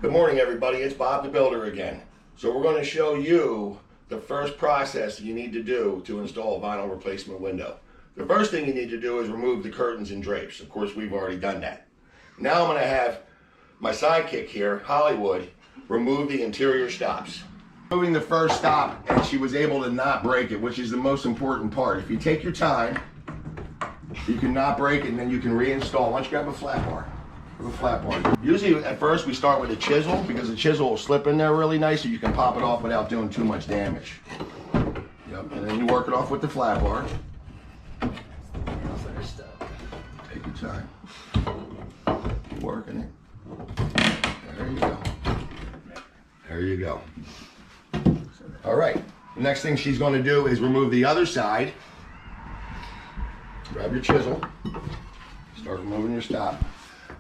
Good morning, everybody. It's Bob the Builder again. So we're going to show you the first process you need to do to install a vinyl replacement window. The first thing you need to do is remove the curtains and drapes. Of course, we've already done that. Now I'm going to have my sidekick here, Hollywood, remove the interior stops. Removing the first stop, and she was able to not break it, which is the most important part. If you take your time, you can not break it, and then you can reinstall. Why don't you grab a flat bar? Usually at first we start with a chisel because the chisel will slip in there really nice so you can pop it off without doing too much damage. Yep, and then you work it off with the flat bar. Take your time. Keep working it. There you go. There you go. All right, the next thing she's going to do is remove the other side. Grab your chisel. Start removing your stop.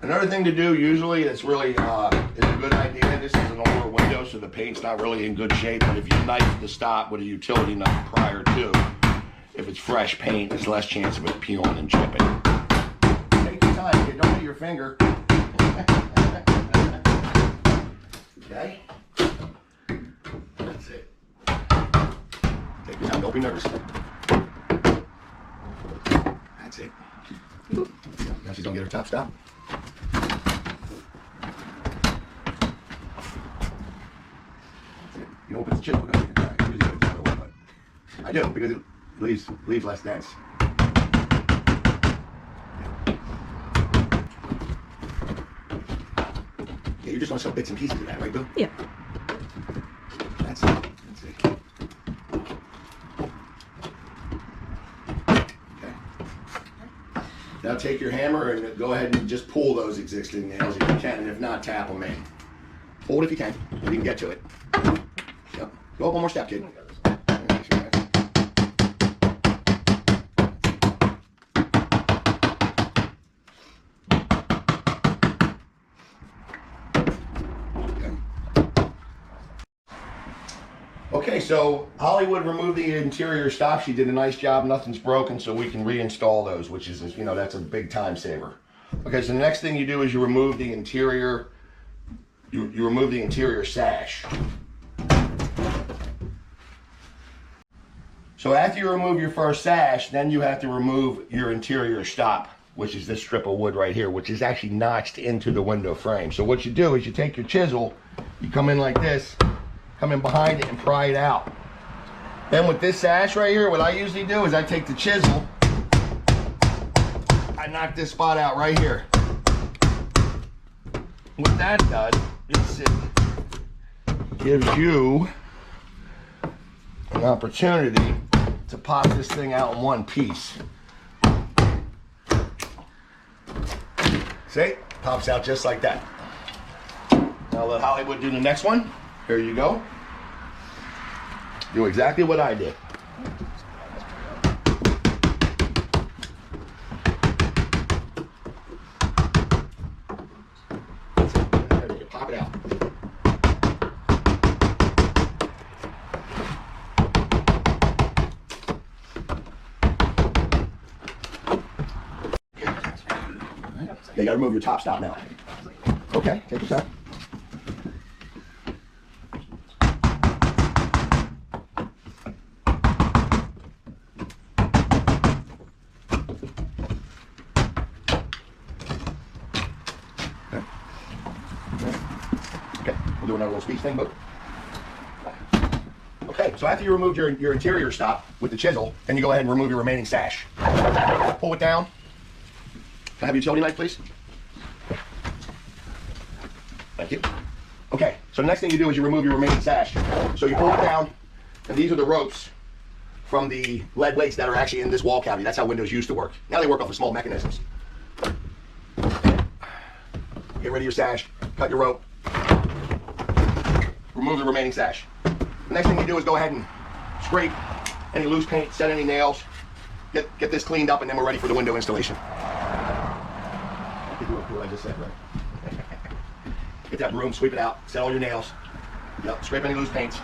Another thing to do, usually, it's really is a good idea. This is an older window, so the paint's not really in good shape. But if you knife the stop with a utility knife prior to, if it's fresh paint, there's less chance of it peeling and chipping. Take your time, kid. Don't hit your finger. Okay? That's it. Take your time. Don't be nervous. That's it. Now she's gonna get her top stop. You open the chisel. I do because it leaves less dense. Yeah, you're just gonna sell bits and pieces of that, right, Bill? Yeah. That's it. That's it. Okay. Now take your hammer and go ahead and just pull those existing nails if you can, and if not, tap them in. Hold if you can, if you can get to it. Yep. Go up one more step, kid. Okay, so Hollywood removed the interior stop. She did a nice job. Nothing's broken, so we can reinstall those, which is, you know, that's a big time saver. Okay, so the next thing you do is you remove the interior. You remove the interior sash. So after you remove your first sash, then you have to remove your interior stop, which is this strip of wood right here, which is actually notched into the window frame. So what you do is you take your chisel, you come in like this, come in behind it and pry it out. Then with this sash right here, what I usually do is I take the chisel, I knock this spot out right here. What that does is it gives you an opportunity to pop this thing out in one piece. See? Pops out just like that. Now let Hollywood do the next one. Here you go. Do exactly what I did. There you pop it out. You gotta remove your top stop now. Okay, take your time. Okay, we'll do another little speech thing, but okay, so after you remove your interior stop with the chisel, then you go ahead and remove your remaining sash. Pull it down. Can I have your utility knife, please? Thank you. Okay, so the next thing you do is you remove your remaining sash. So you pull it down, and these are the ropes from the lead weights that are actually in this wall cavity. That's how windows used to work. Now they work off of small mechanisms. Get rid of your sash, cut your rope, remove the remaining sash. The next thing you do is go ahead and scrape any loose paint, set any nails, get this cleaned up, and then we're ready for the window installation. What I just said, right? Get that broom, sweep it out, set all your nails. Yep, scrape any loose paints.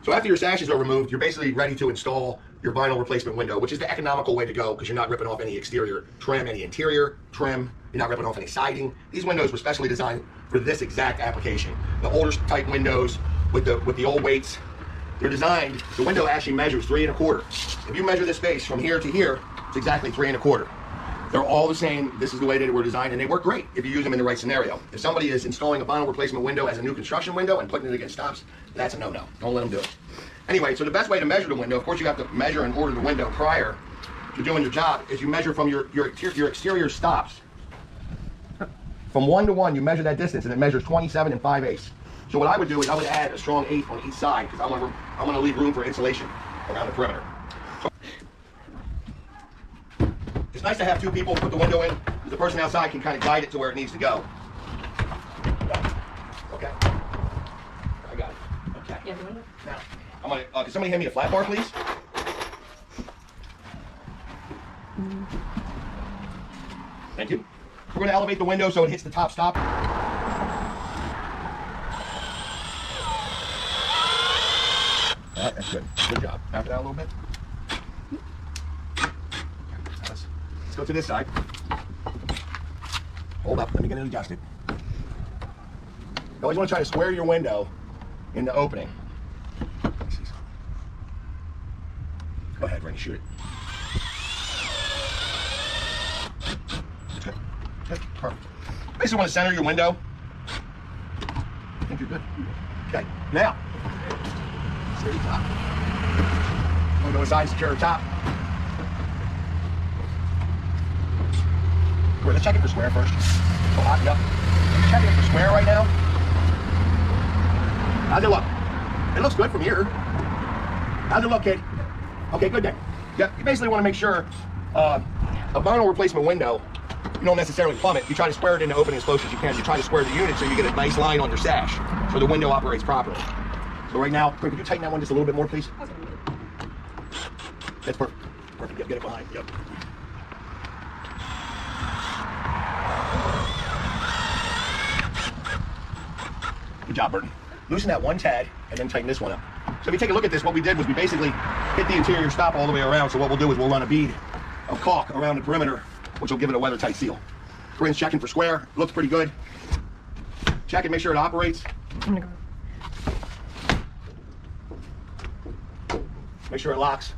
So after your sashes are removed, you're basically ready to install your vinyl replacement window, which is the economical way to go because you're not ripping off any exterior trim, any interior trim. You're not ripping off any siding. These windows were specially designed for this exact application. The older type windows with the old weights, they're designed, the window actually measures 3 1/4. If you measure this space from here to here, it's exactly 3 1/4. They're all the same. This is the way they were designed, and they work great if you use them in the right scenario. If somebody is installing a vinyl replacement window as a new construction window and putting it against stops, that's a no-no. Don't let them do it. Anyway, so the best way to measure the window, of course you have to measure and order the window prior to doing your job, is you measure from your exterior stops. From 1 to 1, you measure that distance, and it measures 27 5/8. So what I would do is I would add a strong 8 on each side because I want to leave room for insulation around the perimeter. So, it's nice to have 2 people put the window in. The person outside can kind of guide it to where it needs to go. Okay. I got it. Okay. Yeah, the window. Now, I'm gonna. Can somebody hand me a flat bar, please? Thank you. We're going to elevate the window so it hits the top stop. That's good. Good job. Tap it out a little bit. Let's go to this side. Hold up. Let me get it adjusted. You always want to try to square your window in the opening. Go ahead, Ray. Shoot it. Good. Good. Perfect. Basically want to center your window. I think you're good. Okay. Now, secure the top. I'm going to go inside and secure the top. Let's check it for square first. Oh, hot, yep. Checking it for square right now. How's it look? It looks good from here. How's it look, kid? Okay, good then. Yeah, you basically want to make sure a vinyl replacement window, you don't necessarily plumb it. You try to square it in the opening as close as you can. You try to square the unit so you get a nice line on your sash so the window operates properly. So right now, could you tighten that one just a little bit more, please? That's perfect. Perfect. Yep, get it behind. Yep. Good job, Burton. Loosen that one tad and then tighten this one up. So if you take a look at this, what we did was we basically hit the interior stop all the way around. So what we'll do is we'll run a bead of caulk around the perimeter, which will give it a weather-tight seal. Corinne's checking for square. Looks pretty good. Check and make sure it operates. I'm gonna go. Make sure it locks.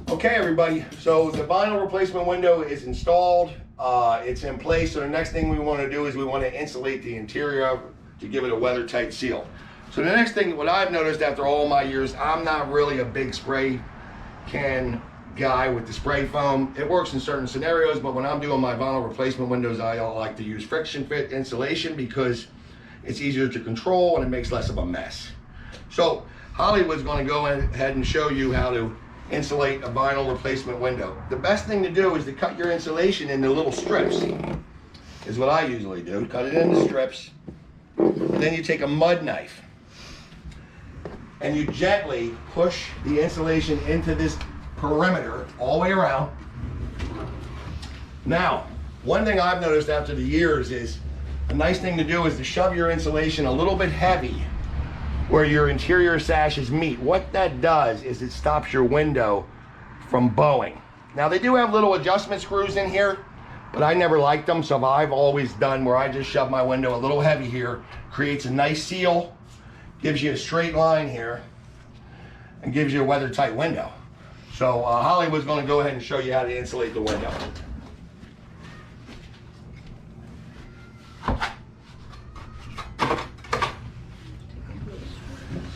Okay, everybody. So the vinyl replacement window is installed. It's in place. So the next thing we want to do is we want to insulate the interior to give it a weather-tight seal. So the next thing, what I've noticed after all my years, I'm not really a big spray can guy with the spray foam. It works in certain scenarios, but when I'm doing my vinyl replacement windows, I like to use friction fit insulation because it's easier to control and it makes less of a mess. So Hollywood's going to go ahead and show you how to insulate a vinyl replacement window. The best thing to do is to cut your insulation into little strips, is what I usually do. Cut it into strips. Then you take a mud knife and you gently push the insulation into this perimeter all the way around. Now, one thing I've noticed after the years is a nice thing to do is to shove your insulation a little bit heavy where your interior sashes meet. What that does is it stops your window from bowing. Now they do have little adjustment screws in here, but I never liked them, so I've always done where I just shove my window a little heavy here, creates a nice seal, gives you a straight line here, and gives you a weather-tight window. So Hollywood's going to go ahead and show you how to insulate the window.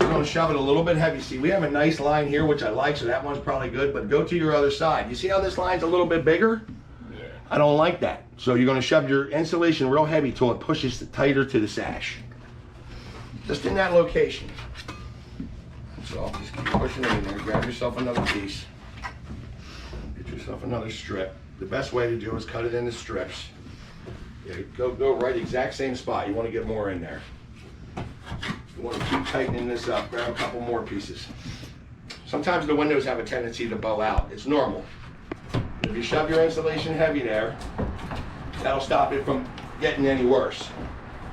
We're going to shove it a little bit heavy. See, we have a nice line here, which I like, so that one's probably good, but go to your other side. You see how this line's a little bit bigger? Yeah. I don't like that. So you're going to shove your insulation real heavy till it pushes tighter to the sash. Just in that location. So just keep pushing it in there. Grab yourself another piece. Get yourself another strip. The best way to do is cut it into strips. Yeah, go right exact same spot. You want to get more in there. You want to keep tightening this up. Grab a couple more pieces. Sometimes the windows have a tendency to bow out. It's normal. If you shove your insulation heavy there, that'll stop it from getting any worse.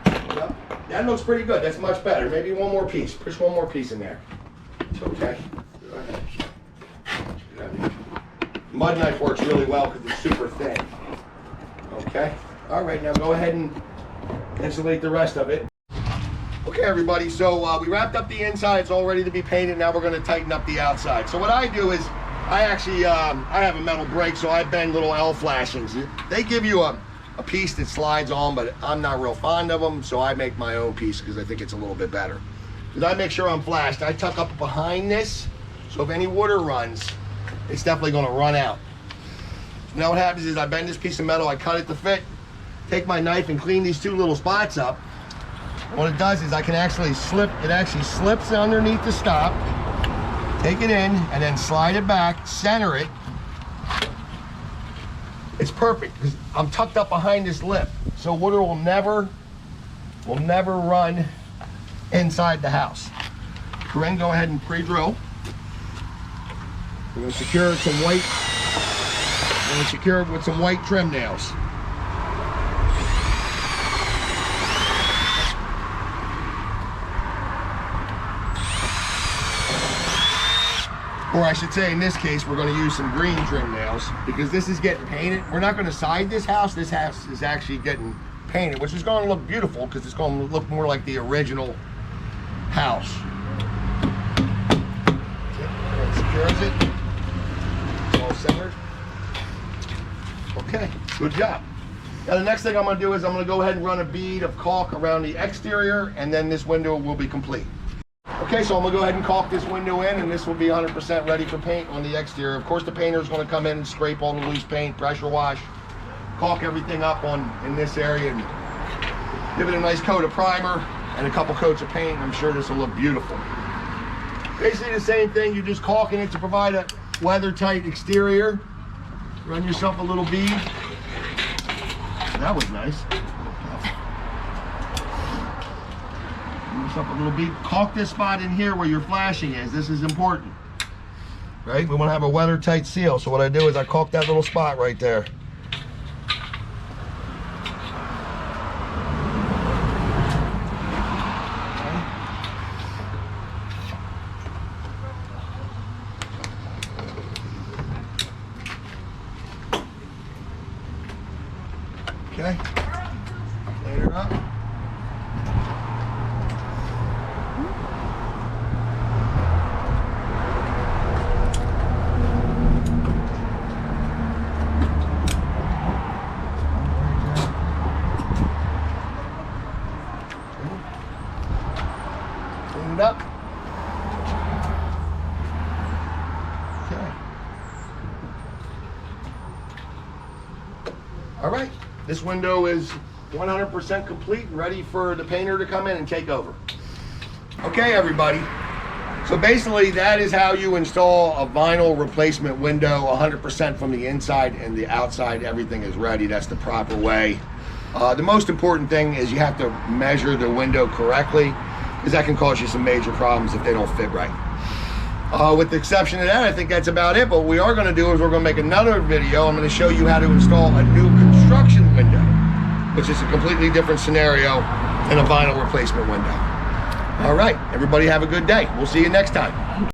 Well, that looks pretty good. That's much better. Maybe one more piece. Push one more piece in there. It's okay. Go ahead. Bud knife works really well because it's super thin. Okay. All right, now go ahead and insulate the rest of it. Okay, everybody, so we wrapped up the inside. It's all ready to be painted. Now we're going to tighten up the outside. So what I do is I actually, I have a metal brake, so I bend little L flashings. They give you a piece that slides on, but I'm not real fond of them, so I make my own piece because I think it's a little bit better. Because I make sure I'm flashed. I tuck up behind this, so if any water runs, it's definitely going to run out. So now what happens is I bend this piece of metal, I cut it to fit, take my knife and clean these two little spots up. What it does is I can actually slip, it actually slips underneath the stop, take it in, and then slide it back, center it. It's perfect because I'm tucked up behind this lip, so water will never run inside the house. Corinne, go ahead and pre-drill. We're going to secure it some white. We're going to secure it with some white trim nails. Or I should say, in this case, we're going to use some green trim nails because this is getting painted. We're not going to side this house. This house is actually getting painted, which is going to look beautiful because it's going to look more like the original house. It secures it. It's all centered. Okay, good job. Now the next thing I'm going to do is I'm going to go ahead and run a bead of caulk around the exterior, and then this window will be complete. Okay, so I'm gonna go ahead and caulk this window in, and this will be 100% ready for paint on the exterior. Of course, the painter is gonna come in and scrape all the loose paint, pressure wash, caulk everything up in this area, and give it a nice coat of primer and a couple coats of paint. I'm sure this will look beautiful. Basically the same thing, you're just caulking it to provide a weather-tight exterior. Run yourself a little bead. That was nice. Up a little bead. Caulk this spot in here where your flashing is. This is important, right? We want to have a weather tight seal. So what I do is I caulk that little spot right there. Okay. Clean it up. Up. Okay. All right. This window is 100% complete and ready for the painter to come in and take over. Okay, everybody. So basically, that is how you install a vinyl replacement window, 100% from the inside, and the outside, everything is ready. That's the proper way. The most important thing is you have to measure the window correctly, because that can cause you some major problems if they don't fit right. With the exception of that, I think that's about it. But what we are going to do is we're going to make another video. I'm going to show you how to install a new construction window, which is a completely different scenario than a vinyl replacement window. All right, everybody have a good day. We'll see you next time.